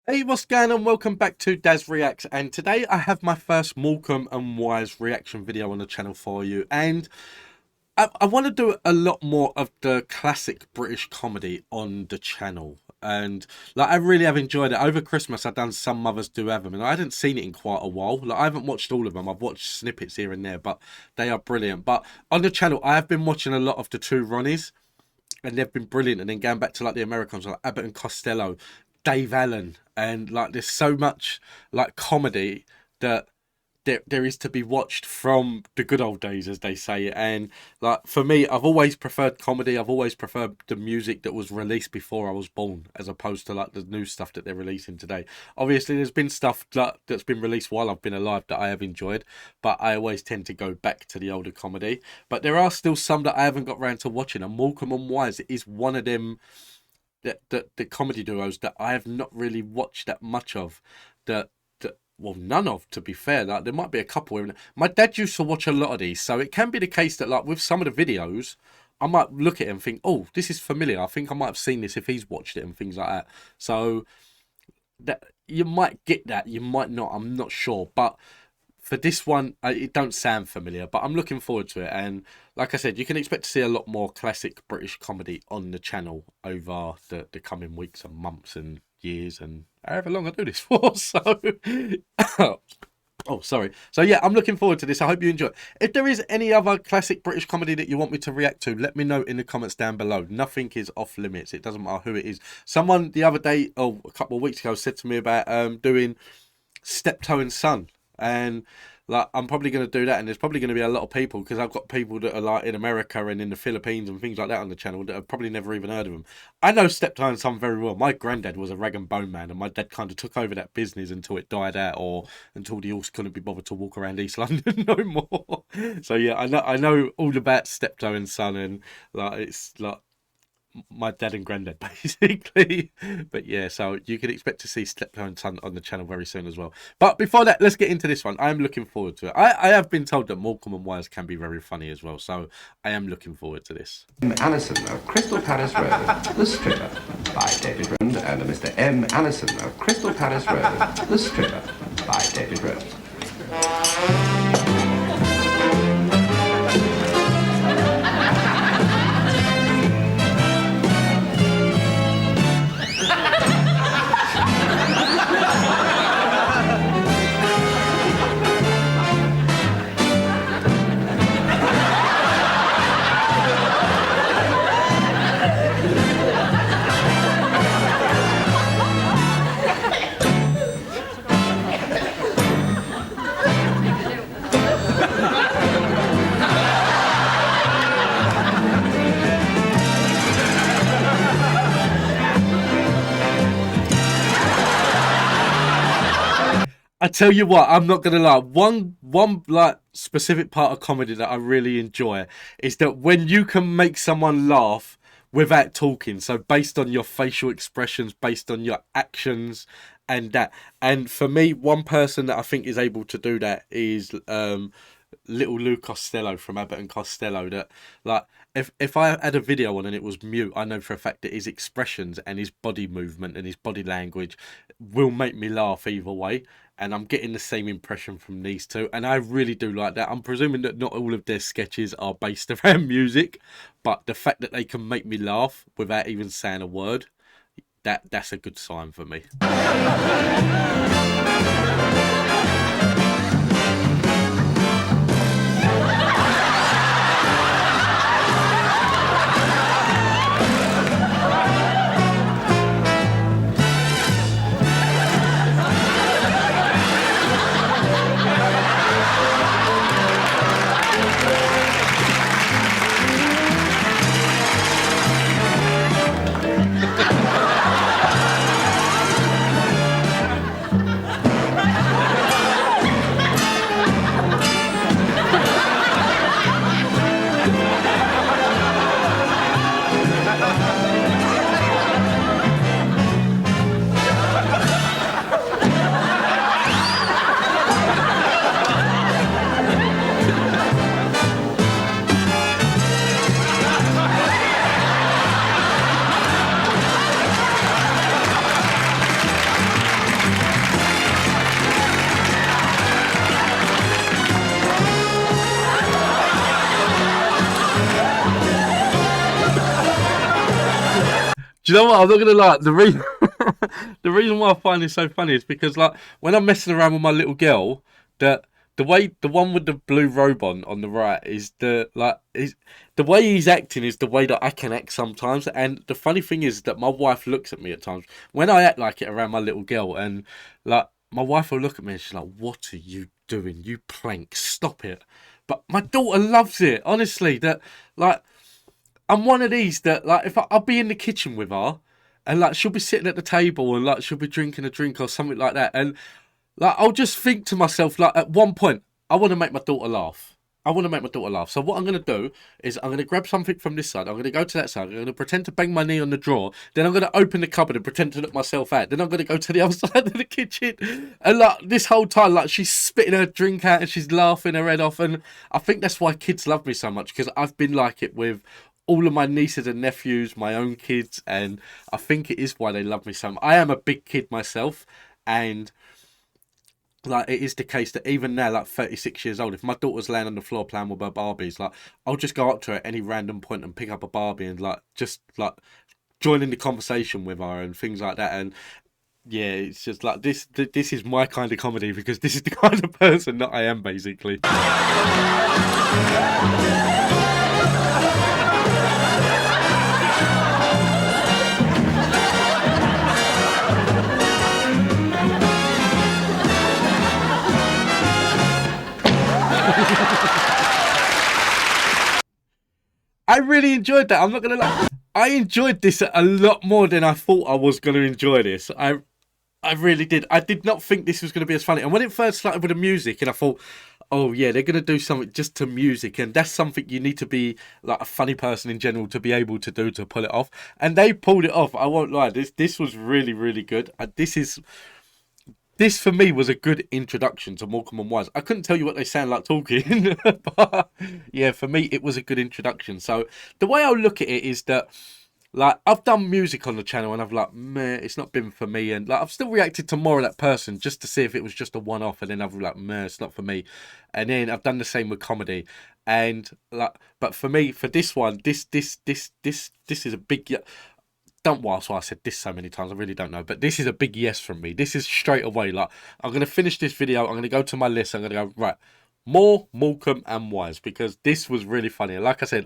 Hey, what's going on? Welcome back to Daz Reacts, and today I have my first Morecambe and Wise reaction video on the channel for you. And I want to do a lot more of the classic British comedy on the channel. And like, I really have enjoyed it. Over Christmas, I've done Some Mothers Do Have Them, and I hadn't seen it in quite a while. Like, I haven't watched all of them. I've watched snippets here and there, but they are brilliant. But on the channel, I have been watching a lot of the two Ronnies, and they've been brilliant. And then going back to like the Americans, like Abbott and Costello, Dave Allen, and like there's so much like comedy that there is to be watched from the good old days, as they say. And like for me, I've always preferred comedy. I've always preferred the music that was released before I was born, as opposed to like the new stuff that they're releasing today. Obviously, there's been stuff that's been released while I've been alive that I have enjoyed, but I always tend to go back to the older comedy. But there are still some that I haven't got around to watching, and Morecambe and Wise is one of them. The comedy duos that I have not really watched that much of, that well, none of, to be fair. Like, there might be a couple. My dad used to watch a lot of these, so it can be the case that like with some of the videos, I might look at it and think, oh, this is familiar. I think I might have seen this if he's watched it and things like that. So that you might get that, you might not. I'm not sure, but for this one, it don't sound familiar, but I'm looking forward to it. And like I said, you can expect to see a lot more classic British comedy on the channel over the coming weeks and months and years and however long I do this for. So, oh, sorry. So yeah, I'm looking forward to this. I hope you enjoy it. If there is any other classic British comedy that you want me to react to, let me know in the comments down below. Nothing is off limits. It doesn't matter who it is. Someone the other day, oh, a couple of weeks ago, said to me about doing Steptoe and Son, and like I'm probably going to do that, and there's probably going to be a lot of people, because I've got people that are like in America and in the Philippines and things like that on the channel that have probably never even heard of them. I know Steptoe and Son very well. My granddad was a rag and bone man, and my dad kind of took over that business until it died out, or until the horse couldn't be bothered to walk around East London no more. So yeah, I know all about Steptoe and Son, and like it's like my dad and granddad basically. But yeah, so you can expect to see Steptoe and Son on the channel very soon as well. But before that, let's get into this one. I am looking forward to it. I have been told that Morecambe and Wise can be very funny as well, so I am looking forward to this. Allison of Crystal Palace Road, The Stripper, by David Rose, and Mr. M. Allison of Crystal Palace Road, The Stripper, by David Rose. I tell you what, I'm not gonna lie. One like specific part of comedy that I really enjoy is that when you can make someone laugh without talking. So based on your facial expressions, based on your actions, and that. And for me, one person that I think is able to do that is little Lou Costello from Abbott and Costello. That like if I had a video on and it was mute, I know for a fact that his expressions and his body movement and his body language will make me laugh either way. And I'm getting the same impression from these two, and I really do like that. I'm presuming that not all of their sketches are based around music, but the fact that they can make me laugh without even saying a word, that's a good sign for me. Do you know what? I'm not gonna lie. The reason the reason why I find this so funny is because like when I'm messing around with my little girl, that the way the one with the blue robe on the right is the way he's acting is the way that I can act sometimes. And the funny thing is that my wife looks at me at times when I act like it around my little girl, and like my wife will look at me and she's like, "What are you doing? You plank, stop it." But my daughter loves it. Honestly, that like I'm one of these that like if I'll be in the kitchen with her, and like she'll be sitting at the table and like she'll be drinking a drink or something like that, and like I'll just think to myself like at one point I want to make my daughter laugh. I want to make my daughter laugh. So what I'm going to do is I'm going to grab something from this side. I'm going to go to that side. I'm going to pretend to bang my knee on the drawer. Then I'm going to open the cupboard and pretend to look myself out. Then I'm going to go to the other side of the kitchen. And like this whole time, like she's spitting her drink out and she's laughing her head off. And I think that's why kids love me so much, because I've been like it with all of my nieces and nephews, my own kids. And I think it is why they love me so much. I am a big kid myself. And like it is the case that even now, like 36 years old, if my daughter's laying on the floor playing with her Barbies, like I'll just go up to her at any random point and pick up a Barbie and like just like join in the conversation with her and things like that. And yeah, it's just like this is my kind of comedy, because this is the kind of person that I am basically. I really enjoyed that. I'm not gonna lie. I enjoyed this a lot more than I thought I was gonna enjoy this. I really did. I did not think this was gonna be as funny. And when it first started with the music, and I thought, oh yeah, they're gonna do something just to music, and that's something you need to be like a funny person in general to be able to do to pull it off. And they pulled it off. I won't lie. This was really really good. This for me was a good introduction to Morecambe and Wise. I couldn't tell you what they sound like talking, but yeah, for me it was a good introduction. So the way I look at it is that like I've done music on the channel and I've like, meh, it's not been for me, and like I've still reacted to more of that person just to see if it was just a one-off, and then I've like, meh, it's not for me. And then I've done the same with comedy, and like, but for me, for this one, this is a big. Don't why I said this so many times. I really don't know, but this is a big yes from me. This is straight away like I'm gonna finish this video. I'm gonna go to my list. I'm gonna go right more Morecambe and Wise, because this was really funny. Like I said,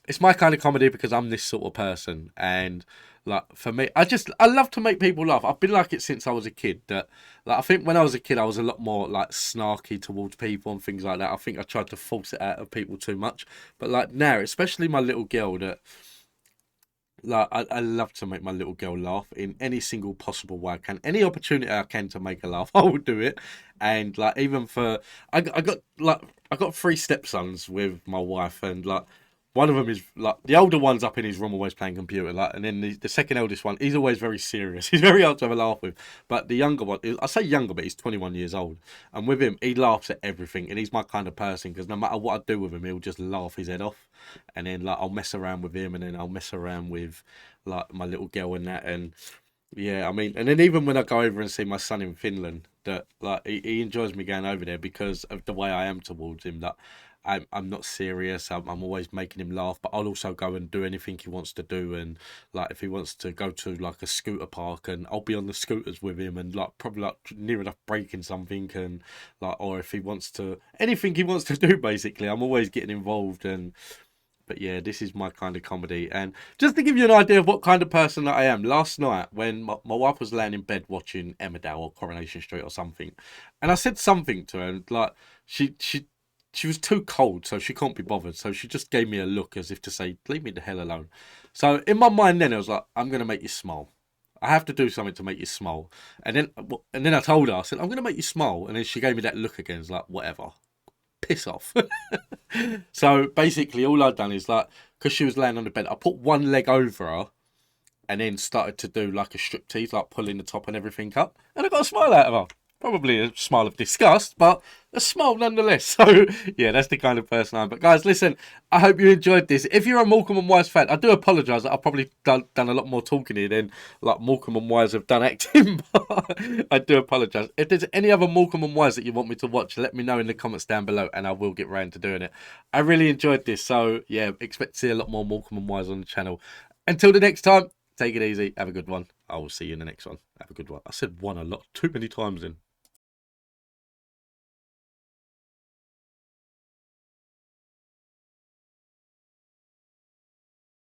it's my kind of comedy because I'm this sort of person, and like for me, I love to make people laugh. I've been like it since I was a kid. That like I think when I was a kid, I was a lot more like snarky towards people and things like that. I think I tried to force it out of people too much, but like now, especially my little girl, that like I love to make my little girl laugh in any single possible way I can. Any opportunity I can to make her laugh, I will do it. And like even for I got three stepsons with my wife, and like one of them is like the older one's up in his room always playing computer, like, and then the second eldest one, he's always very serious. He's very hard to have a laugh with. But the younger one, I say younger, but he's 21 years old, and with him, he laughs at everything, and he's my kind of person because no matter what I do with him, he'll just laugh his head off. And then like I'll mess around with him, and then I'll mess around with like my little girl and that, and yeah, I mean, and then even when I go over and see my son in Finland, that like he enjoys me going over there because of the way I am towards him. That I'm not serious. I'm always making him laugh, but I'll also go and do anything he wants to do. And like if he wants to go to like a scooter park, and I'll be on the scooters with him, and like probably like near enough breaking something, and like or if he wants to anything he wants to do, basically, I'm always getting involved. And but yeah, this is my kind of comedy. And just to give you an idea of what kind of person that I am, last night when my wife was laying in bed watching Emmerdale or Coronation Street or something, and I said something to her, and like she was too cold, so she can't be bothered. So she just gave me a look as if to say, leave me the hell alone. So in my mind then, I was like, I'm going to make you smile. I have to do something to make you smile. And then I told her, I said, I'm going to make you smile. And then she gave me that look again. It's like, whatever. Piss off. So basically all I'd done is like, because she was laying on the bed, I put one leg over her and then started to do like a striptease, like pulling the top and everything up. And I got a smile out of her. Probably a smile of disgust, but a smile nonetheless. So, yeah, that's the kind of person I am. But, guys, listen, I hope you enjoyed this. If you're a Morecambe and Wise fan, I do apologise that I've probably done a lot more talking here than, like, Morecambe and Wise have done acting. But I do apologise. If there's any other Morecambe and Wise that you want me to watch, let me know in the comments down below, and I will get round to doing it. I really enjoyed this. So, yeah, expect to see a lot more Morecambe and Wise on the channel. Until the next time, Take it easy. Have a good one. I will see you in the next one. Have a good one. I said one a lot. Too many times in.